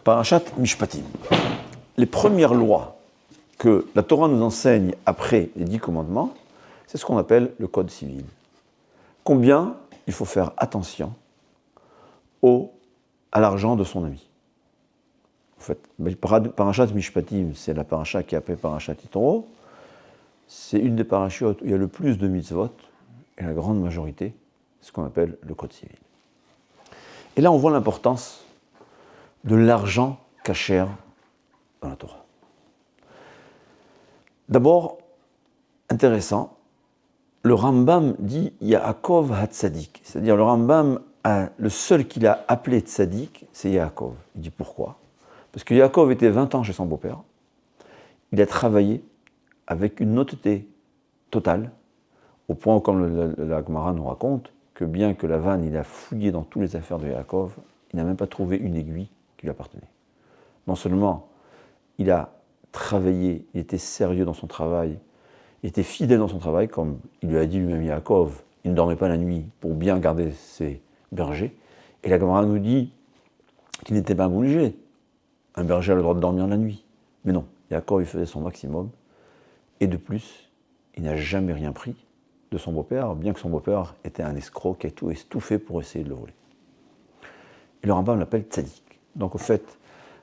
Parashat Mishpatim. Les premières lois que la Torah nous enseigne après les 10 commandements, c'est ce qu'on appelle le code civil. Combien il faut faire attention à l'argent de son ami. En fait, Parashat Mishpatim, c'est la paracha qui est appelée Parashat Yitro. C'est une des parachutes où il y a le plus de mitzvot, et la grande majorité, c'est ce qu'on appelle le code civil. Et là, on voit l'importance de l'argent kasher dans la Torah. D'abord, intéressant, le Rambam dit Yaakov HaTzadik, c'est-à-dire le Rambam, le seul qu'il a appelé Tzadik, c'est Yaakov. Il dit pourquoi ? Parce que Yaakov était 20 ans chez son beau-père, il a travaillé avec une honnêteté totale, au point où, comme la Gemara nous raconte, que bien que Lavan il a fouillé dans toutes les affaires de Yaakov, il n'a même pas trouvé une aiguille qui lui appartenait. Non seulement il a travaillé, il était sérieux dans son travail, il était fidèle dans son travail, comme il lui a dit lui-même Yaakov, il ne dormait pas la nuit pour bien garder ses bergers. Et la Gemara nous dit qu'il n'était pas obligé. Un berger a le droit de dormir la nuit. Mais non, Yaakov il faisait son maximum. Et de plus, il n'a jamais rien pris de son beau-père, bien que son beau-père était un escroc qui a tout fait pour essayer de le voler. Et le Rambam l'appelle Tzadik. Donc au fait,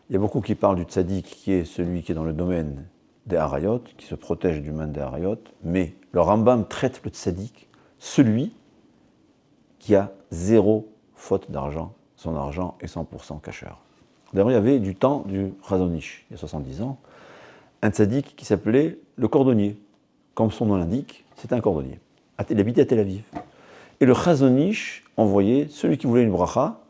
il y a beaucoup qui parlent du Tzadik, qui est celui qui est dans le domaine des Harayot, qui se protège du domaine des Harayot, mais le Rambam traite le Tzadik, celui qui a 0 faute d'argent, son argent est 100% kasher. D'ailleurs, il y avait du temps du Chazon Ish, il y a 70 ans, un Tzadik qui s'appelait le cordonnier. Comme son nom l'indique, c'était un cordonnier. Il habitait à Tel Aviv. Et le Chazon Ish envoyait celui qui voulait une bracha.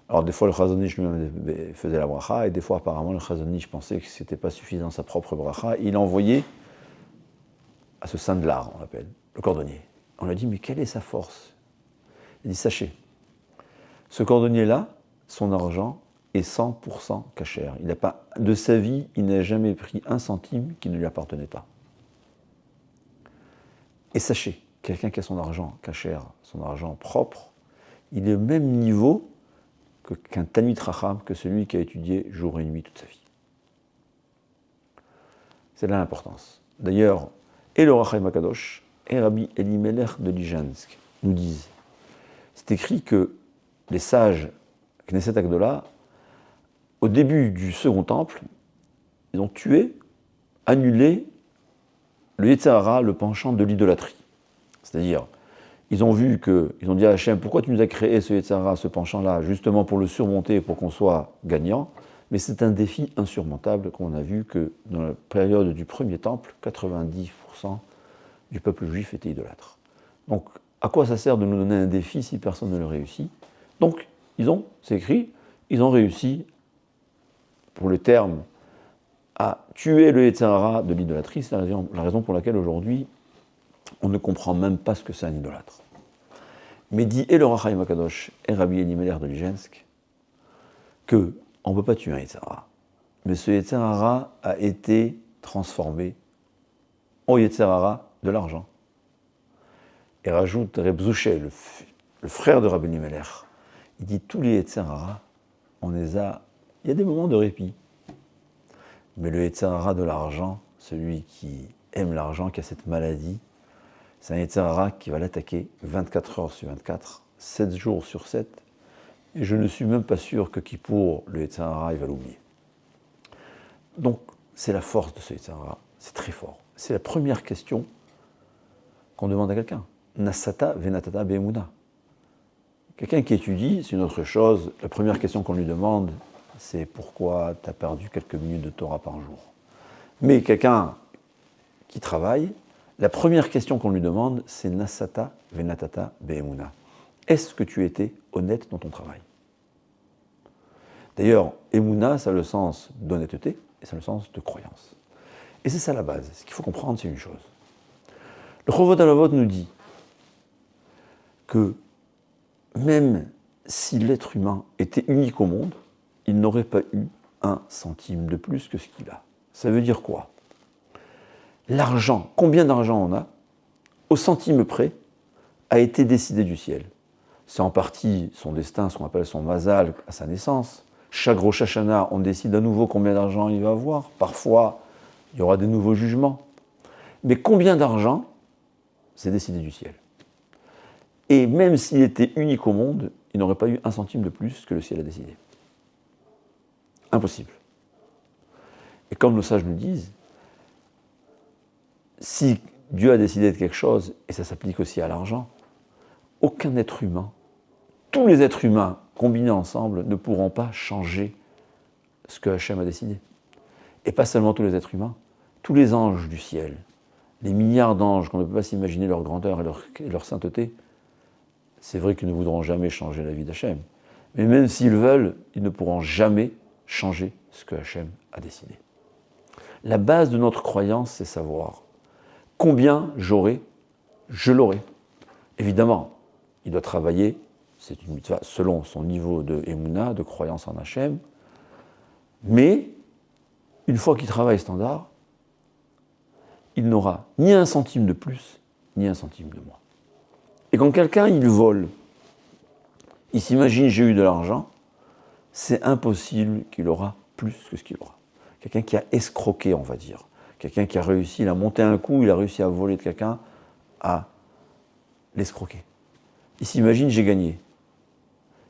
Alors des fois le Chazon Ish lui-même faisait la bracha, et des fois apparemment le Chazon Ish pensait que ce n'était pas suffisant sa propre bracha. Il envoyait à ce sandlar, on l'appelle, le cordonnier. On lui a dit, mais quelle est sa force ? Il dit, sachez, ce cordonnier-là, son argent est 100% kasher. Il n'a pas, de sa vie, il n'a jamais pris un centime qui ne lui appartenait pas. Et sachez, quelqu'un qui a son argent kasher, son argent propre, il est au même niveau qu'un Talmid Chacham, que celui qui a étudié jour et nuit toute sa vie. C'est là l'importance. D'ailleurs, et le Rachaim Akadosh et Rabbi Elimelech de Lijansk nous disent, c'est écrit que les sages Knesset Agdola, au début du second temple, ils ont tué, annulé le Yetzer Hara, le penchant de l'idolâtrie. C'est-à-dire, ils ont dit à Hachem, pourquoi tu nous as créé ce Yetzer Hara, ce penchant-là, justement pour le surmonter, pour qu'on soit gagnant. Mais c'est un défi insurmontable qu'on a vu que dans la période du premier temple, 90% du peuple juif était idolâtre. Donc, à quoi ça sert de nous donner un défi si personne ne le réussit ? Donc, c'est écrit, ils ont réussi, pour le terme, à tuer le Yetzer Hara de l'idolâtrie. C'est la raison pour laquelle aujourd'hui, on ne comprend même pas ce que c'est un idolâtre. Mais dit et le Rachaim Akadosh et Rabbi Elimelech de Lijansk qu'on ne peut pas tuer un Yetzer Hara. Mais ce Yetzer Hara a été transformé en Yetzer Hara de l'argent. Et rajoute Reb Zouché, le frère de Rabbi Elimelech, il dit tous les Yetzer Hara, il y a des moments de répit. Mais le Yetzer Hara de l'argent, celui qui aime l'argent, qui a cette maladie, c'est un Yetzer Hara qui va l'attaquer 24 heures sur 24, 7 jours sur 7. Et je ne suis même pas sûr que Kippour, le Yetzer Hara, il va l'oublier. Donc, c'est la force de ce Yetzer Hara. C'est très fort. C'est la première question qu'on demande à quelqu'un. Nasata venatata be'emuna. Quelqu'un qui étudie, c'est une autre chose. La première question qu'on lui demande, c'est pourquoi tu as perdu quelques minutes de Torah par jour. Mais quelqu'un qui travaille, la première question qu'on lui demande, c'est Nasata venatata be'emuna. Est-ce que tu étais honnête dans ton travail ? D'ailleurs, Emuna, ça a le sens d'honnêteté et ça a le sens de croyance. Et c'est ça la base. Ce qu'il faut comprendre, c'est une chose. Le Chovot HaLevavot nous dit que même si l'être humain était unique au monde, il n'aurait pas eu un centime de plus que ce qu'il a. Ça veut dire quoi ? L'argent, combien d'argent on a, au centime près, a été décidé du ciel. C'est en partie son destin, ce qu'on appelle son mazal à sa naissance, Chaque Rosh Hashanah, on décide à nouveau combien d'argent il va avoir. Parfois, il y aura des nouveaux jugements. Mais combien d'argent, c'est décidé du ciel. Et même s'il était unique au monde, il n'aurait pas eu un centime de plus que le ciel a décidé. Impossible. Et comme nos sages nous disent, si Dieu a décidé de quelque chose, et ça s'applique aussi à l'argent, aucun être humain, tous les êtres humains combinés ensemble ne pourront pas changer ce que Hachem a décidé. Et pas seulement tous les êtres humains, tous les anges du ciel, les milliards d'anges qu'on ne peut pas s'imaginer leur grandeur et leur sainteté, c'est vrai qu'ils ne voudront jamais changer la vie d'Hachem. Mais même s'ils veulent, ils ne pourront jamais changer ce que Hachem a décidé. La base de notre croyance, c'est savoir combien j'aurai, je l'aurai. Évidemment, il doit travailler, c'est une mitzvah, selon son niveau de Emouna, de croyance en Hachem, mais une fois qu'il travaille standard, il n'aura ni un centime de plus, ni un centime de moins. Et quand quelqu'un, il vole, il s'imagine j'ai eu de l'argent, c'est impossible qu'il aura plus que ce qu'il aura. Quelqu'un qui a escroqué, on va dire. Quelqu'un qui a réussi, il a monté un coup, il a réussi à voler de quelqu'un, à l'escroquer. Il s'imagine j'ai gagné.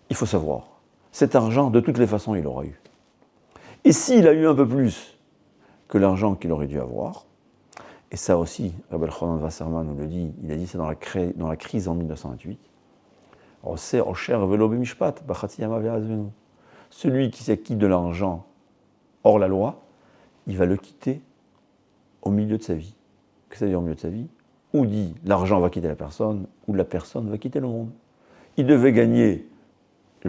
Il faut savoir, cet argent, de toutes les façons, il aura eu. Et s'il a eu un peu plus que l'argent qu'il aurait dû avoir, et ça aussi, Rabbi Elchanan Wasserman nous le dit, il a dit ça dans la crise en 1928, celui qui s'acquitte de l'argent hors la loi, il va le quitter au milieu de sa vie. Qu'est-ce que ça veut dire au milieu de sa vie? Ou dit l'argent va quitter la personne, ou la personne va quitter le monde. Il devait gagner,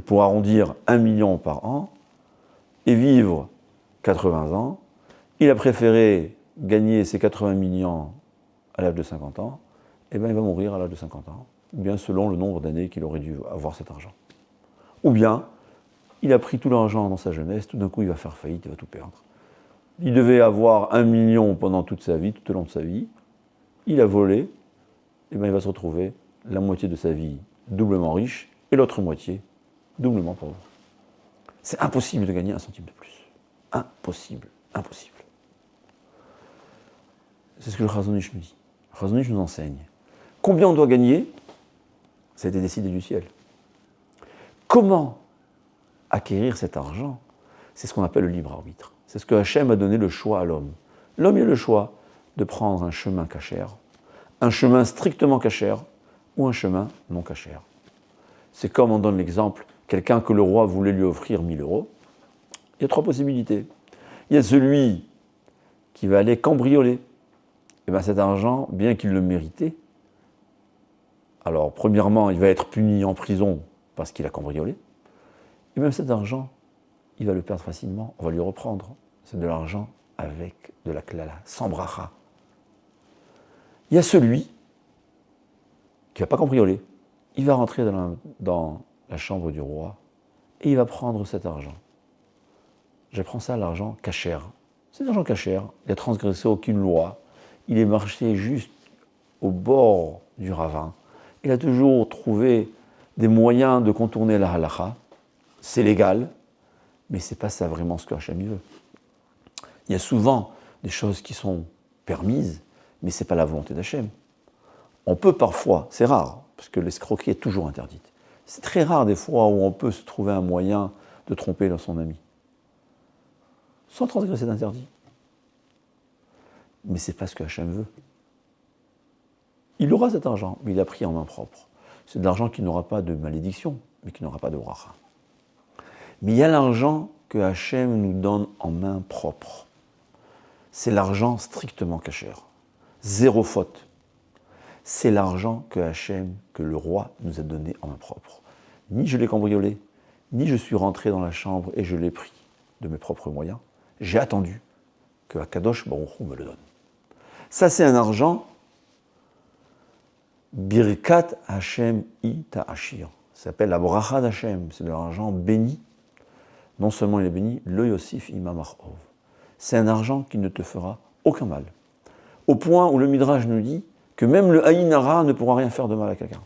pour arrondir, 1 million par an, et vivre 80 ans. Il a préféré gagner ses 80 millions à l'âge de 50 ans, et bien il va mourir à l'âge de 50 ans, ou bien selon le nombre d'années qu'il aurait dû avoir cet argent. Ou bien, il a pris tout l'argent dans sa jeunesse, tout d'un coup il va faire faillite, il va tout perdre. Il devait avoir 1 million pendant toute sa vie, tout au long de sa vie, il a volé, et bien il va se retrouver la moitié de sa vie doublement riche, et l'autre moitié doublement pauvre. C'est impossible de gagner un centime de plus. Impossible, impossible. C'est ce que le Chazon Ish nous dit. Le Chazon Ish nous enseigne. Combien on doit gagner? Ça a été décidé du ciel. Comment acquérir cet argent? C'est ce qu'on appelle le libre arbitre. C'est ce que Hachem a donné le choix à l'homme. L'homme a le choix de prendre un chemin cachère, un chemin strictement cachère ou un chemin non cachère. C'est comme on donne l'exemple, quelqu'un que le roi voulait lui offrir 1000 €. Il y a 3 possibilités. Il y a celui qui va aller cambrioler. Et bien cet argent, bien qu'il le méritait, alors premièrement, il va être puni en prison parce qu'il a cambriolé. Et même cet argent, il va le perdre facilement, on va lui reprendre. C'est de l'argent avec de la klala, sans bracha. Il y a celui qui ne va pas cambrioler. Il va rentrer dans la chambre du roi et il va prendre cet argent. J'apprends ça, l'argent cachère. C'est l'argent cachère, il n'a transgressé aucune loi. Il est marché juste au bord du ravin. Il a toujours trouvé des moyens de contourner la halakha. C'est légal, mais ce n'est pas ça vraiment ce que Hachem veut. Il y a souvent des choses qui sont permises, mais ce n'est pas la volonté d'Hachem. On peut parfois, c'est rare, parce que l'escroquerie est toujours interdite. C'est très rare des fois où on peut se trouver un moyen de tromper son ami, sans transgresser d'interdit. Mais ce n'est pas ce que Hachem veut. Il aura cet argent, mais il a pris en main propre. C'est de l'argent qui n'aura pas de malédiction, mais qui n'aura pas de bracha. Mais il y a l'argent que Hachem nous donne en main propre. C'est l'argent strictement cachère. Zéro faute. C'est l'argent que Hachem, que le roi nous a donné en main propre. Ni je l'ai cambriolé, ni je suis rentré dans la chambre et je l'ai pris de mes propres moyens. J'ai attendu que Akadosh Baruch Hu me le donne. Ça, c'est un argent Birkat Hashem I Ta'ashir. Ça s'appelle la bracha d'Hachem. C'est de l'argent béni. Non seulement il est béni, le Yosif Imamachov. C'est un argent qui ne te fera aucun mal. Au point où le Midrash nous dit que même le Aïn Hara ne pourra rien faire de mal à quelqu'un.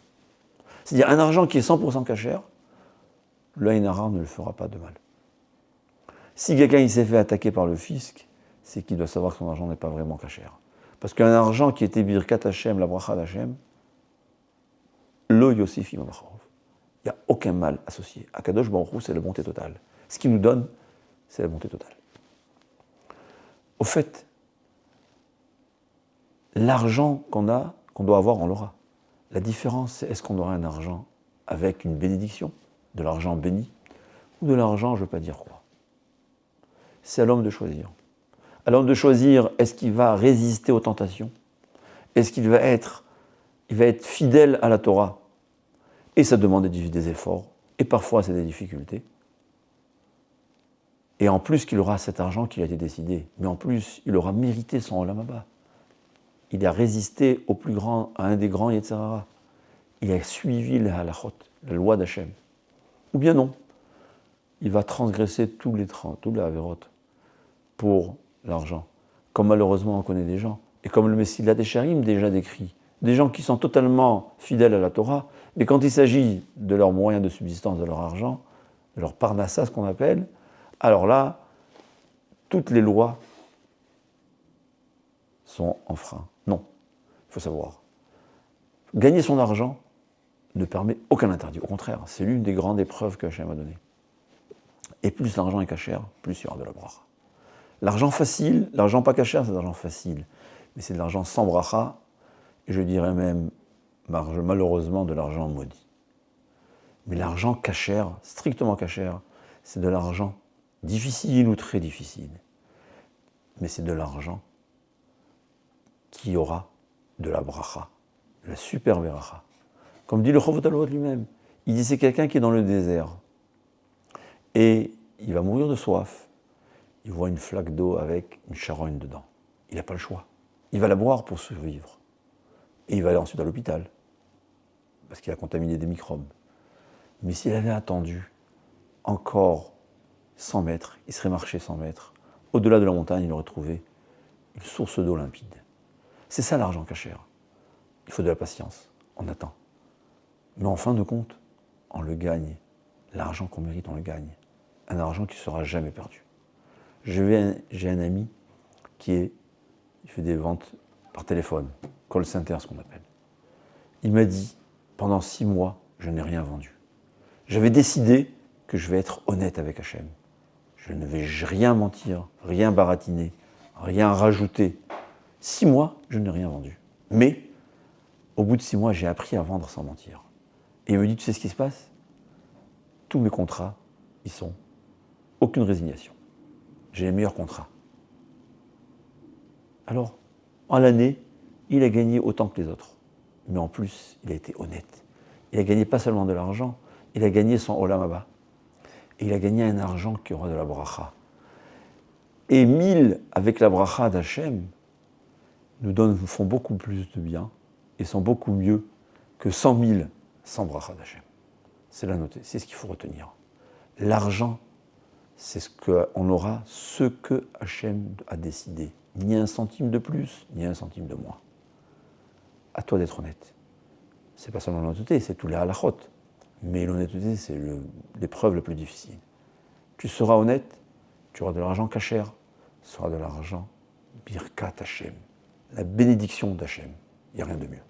C'est-à-dire un argent qui est 100% cachère, le Aïn Hara ne le fera pas de mal. Si quelqu'un il s'est fait attaquer par le fisc, c'est qu'il doit savoir que son argent n'est pas vraiment cachère. Parce qu'un argent qui était birkat Hashem, la bracha d'Hashem, lo yosif imam acharov. Il n'y a aucun mal associé. Akadosh Baruch Hu, c'est la bonté totale. Ce qu'il nous donne, c'est la bonté totale. Au fait, l'argent qu'on a, qu'on doit avoir, on l'aura. La différence, c'est est-ce qu'on aura un argent avec une bénédiction, de l'argent béni, ou de l'argent, je ne veux pas dire quoi. C'est à l'homme de choisir. À l'homme de choisir, est-ce qu'il va résister aux tentations? Est-ce qu'il va être fidèle à la Torah? Et ça demande des efforts, et parfois c'est des difficultés. Et en plus qu'il aura cet argent qui a été décidé, mais en plus il aura mérité son Olam Haba. Il a résisté au plus grand, à un des grands Yetzirah. Il a suivi la halachot, la loi d'Hachem. Ou bien non, il va transgresser tous les avérots pour l'argent. Comme malheureusement on connaît des gens, et comme le Messilat Esharim déjà décrit, des gens qui sont totalement fidèles à la Torah, mais quand il s'agit de leurs moyens de subsistance, de leur argent, de leur parnassa, ce qu'on appelle, alors là, toutes les lois sont en frein. Non, il faut savoir. Gagner son argent ne permet aucun interdit. Au contraire, c'est l'une des grandes épreuves que Hachem a données. Et plus l'argent est cachère, plus il y aura de la bracha. L'argent facile, l'argent pas cachère, c'est de l'argent facile. Mais c'est de l'argent sans bracha, et je dirais même, malheureusement, de l'argent maudit. Mais l'argent cachère, strictement cachère, c'est de l'argent difficile ou très difficile. Mais c'est de l'argent qui aura de la bracha, de la super bracha. Comme dit le Chovot HaLevavot lui-même, il dit c'est quelqu'un qui est dans le désert et il va mourir de soif. Il voit une flaque d'eau avec une charogne dedans. Il n'a pas le choix. Il va la boire pour survivre. Et il va aller ensuite à l'hôpital parce qu'il a contaminé des microbes. Mais s'il avait attendu encore 100 mètres, il serait marché 100 mètres. Au-delà de la montagne, il aurait trouvé une source d'eau limpide. C'est ça l'argent cachère. Il faut de la patience. On attend. Mais en fin de compte, on le gagne. L'argent qu'on mérite, on le gagne. Un argent qui ne sera jamais perdu. J'ai un ami il fait des ventes par téléphone, call center, ce qu'on appelle. Il m'a dit, pendant 6 mois, je n'ai rien vendu. J'avais décidé que je vais être honnête avec Hachem. Je ne vais rien mentir, rien baratiner, rien rajouter. 6 mois, je n'ai rien vendu. Mais, au bout de 6 mois, j'ai appris à vendre sans mentir. Et il me dit, tu sais ce qui se passe? Tous mes contrats, ils sont aucune résignation. J'ai les meilleurs contrats. Alors, en l'année, il a gagné autant que les autres. Mais en plus, il a été honnête. Il a gagné pas seulement de l'argent, il a gagné son Olam Haba. Et il a gagné un argent qui aura de la bracha. Et 1000 avec la bracha d'Hachem nous font beaucoup plus de bien et sont beaucoup mieux que 100 000 sans bracha d'Hachem. C'est la noter, c'est ce qu'il faut retenir. L'argent, c'est on aura ce que Hachem a décidé. Ni un centime de plus, ni un centime de moins. À toi d'être honnête. C'est pas seulement l'honnêteté, c'est tous les halachot. Mais l'honnêteté, c'est l'épreuve la plus difficile. Tu seras honnête, tu auras de l'argent cachère, ce sera de l'argent birkat Hachem, la bénédiction d'Hachem. Il n'y a rien de mieux.